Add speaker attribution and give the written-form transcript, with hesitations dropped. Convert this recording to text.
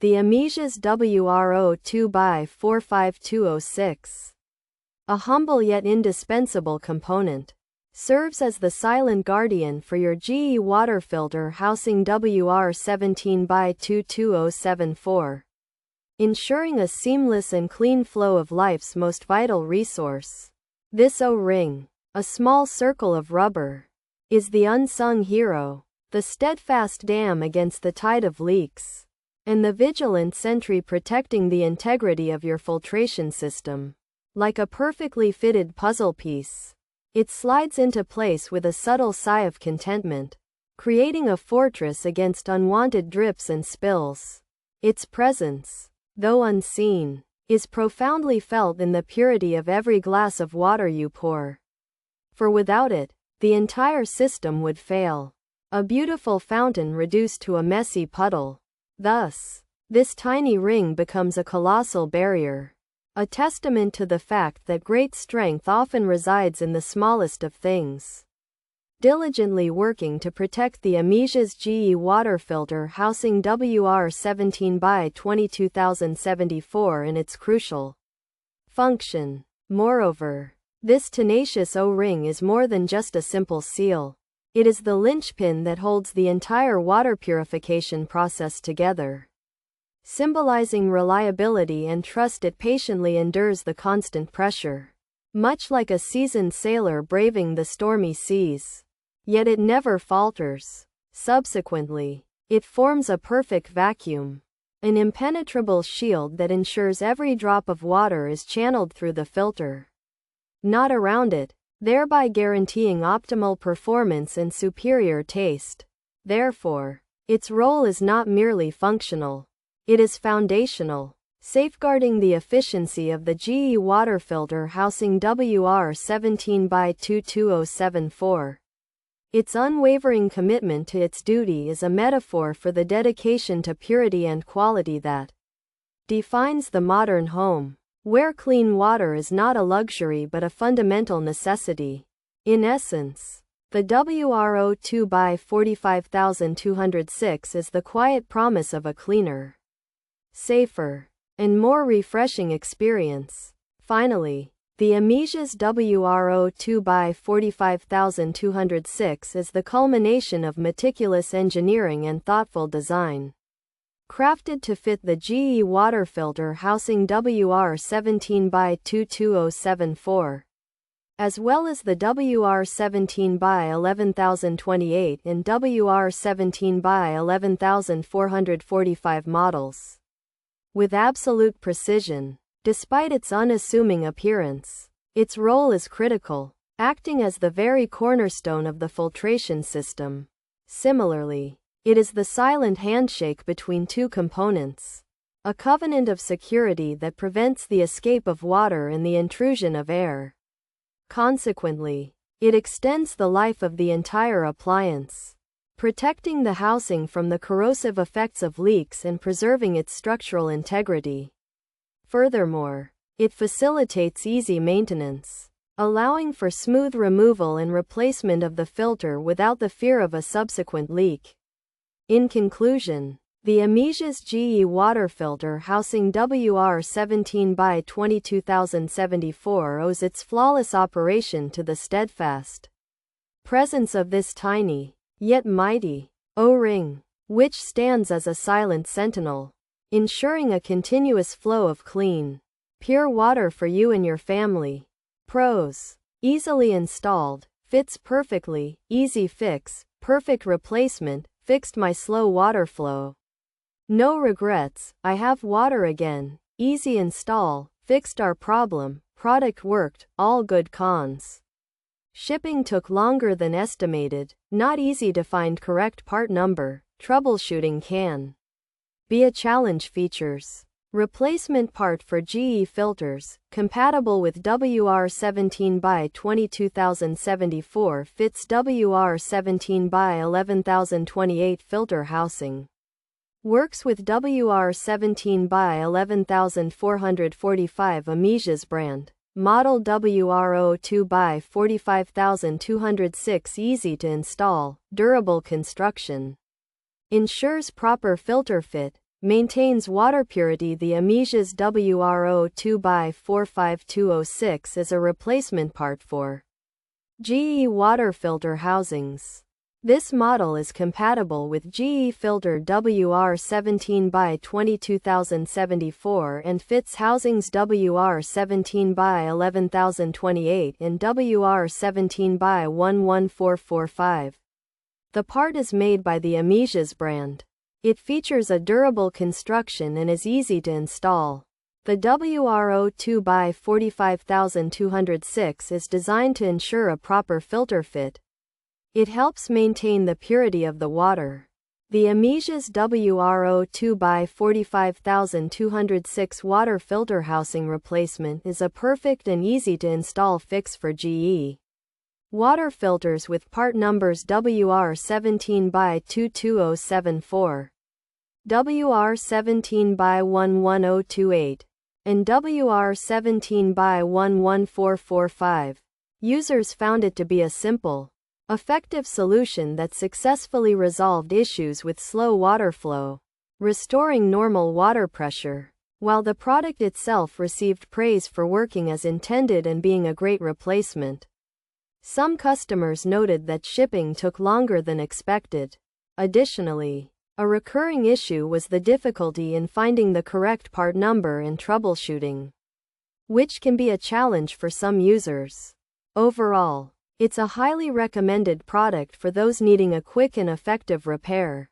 Speaker 1: the Amesias WR02X45206. A humble yet indispensable component. Serves as the silent guardian for your GE water filter housing WR17X22074. Ensuring a seamless and clean flow of life's most vital resource. This O-ring, a small circle of rubber, is the unsung hero, the steadfast dam against the tide of leaks, and the vigilant sentry protecting the integrity of your filtration system. Like a perfectly fitted puzzle piece, it slides into place with a subtle sigh of contentment, creating a fortress against unwanted drips and spills. Its presence, though unseen, is profoundly felt in the purity of every glass of water you pour. For without it, the entire system would fail. A beautiful fountain reduced to a messy puddle. Thus, this tiny ring becomes a colossal barrier. A testament to the fact that great strength often resides in the smallest of things. Diligently working to protect the Amesias GE water filter housing WR17X22074 in its crucial function. Moreover, this tenacious O-ring is more than just a simple seal. It is the linchpin that holds the entire water purification process together. Symbolizing reliability and trust, it patiently endures the constant pressure. Much like a seasoned sailor braving the stormy seas. Yet it never falters. Subsequently, it forms a perfect vacuum. An impenetrable shield that ensures every drop of water is channeled through the filter, not around it, thereby guaranteeing optimal performance and superior taste. Therefore, its role is not merely functional. It is foundational, safeguarding the efficiency of the GE water filter housing WR17X22074. Its unwavering commitment to its duty is a metaphor for the dedication to purity and quality that defines the modern home, where clean water is not a luxury but a fundamental necessity. In essence, the WR02X45206 is the quiet promise of a cleaner, safer, and more refreshing experience. Finally, the Amesias WR02X45206 is the culmination of meticulous engineering and thoughtful design. Crafted to fit the GE water filter housing WR17X22074, as well as the WR17X11028 and WR17X11445 models. With absolute precision. Despite its unassuming appearance, its role is critical, acting as the very cornerstone of the filtration system. Similarly, it is the silent handshake between two components, a covenant of security that prevents the escape of water and the intrusion of air. Consequently, it extends the life of the entire appliance, protecting the housing from the corrosive effects of leaks and preserving its structural integrity. Furthermore, it facilitates easy maintenance, allowing for smooth removal and replacement of the filter without the fear of a subsequent leak. In conclusion, the Amesias GE water filter housing WR17X22074 owes its flawless operation to the steadfast presence of this tiny, yet mighty, O-ring, which stands as a silent sentinel, ensuring a continuous flow of clean, pure water for you and your family. Pros: easily installed, fits perfectly, easy fix, perfect replacement, fixed my slow water flow. No regrets, I have water again, easy install, fixed our problem, product worked, all good. Cons: shipping took longer than estimated, not easy to find correct part number, troubleshooting can be a challenge. Features: replacement part for GE filters, compatible with WR17X22074, fits WR17X11028 filter housing. Works with WR17X11445 Amesias brand. Model WR02X45206. Easy to install, durable construction. Ensures proper filter fit, Maintains water purity. The Amesias WR02X45206 is a replacement part for GE water filter housings. This model is compatible with GE filter WR17X22074 and fits housings WR17X11028 and WR17X11445. The part is made by the Amesias brand. It features a durable construction and is easy to install. The WR02X45206 is designed to ensure a proper filter fit. It helps maintain the purity of the water. The Amesias WR02X45206 water filter housing replacement is a perfect and easy to install fix for GE water filters with part numbers WR17X22074, WR17X11028, and WR17X11445. Users found it to be a simple, effective solution that successfully resolved issues with slow water flow, restoring normal water pressure. While the product itself received praise for working as intended and being a great replacement, some customers noted that shipping took longer than expected. Additionally, a recurring issue was the difficulty in finding the correct part number and troubleshooting, which can be a challenge for some users. Overall, it's a highly recommended product for those needing a quick and effective repair.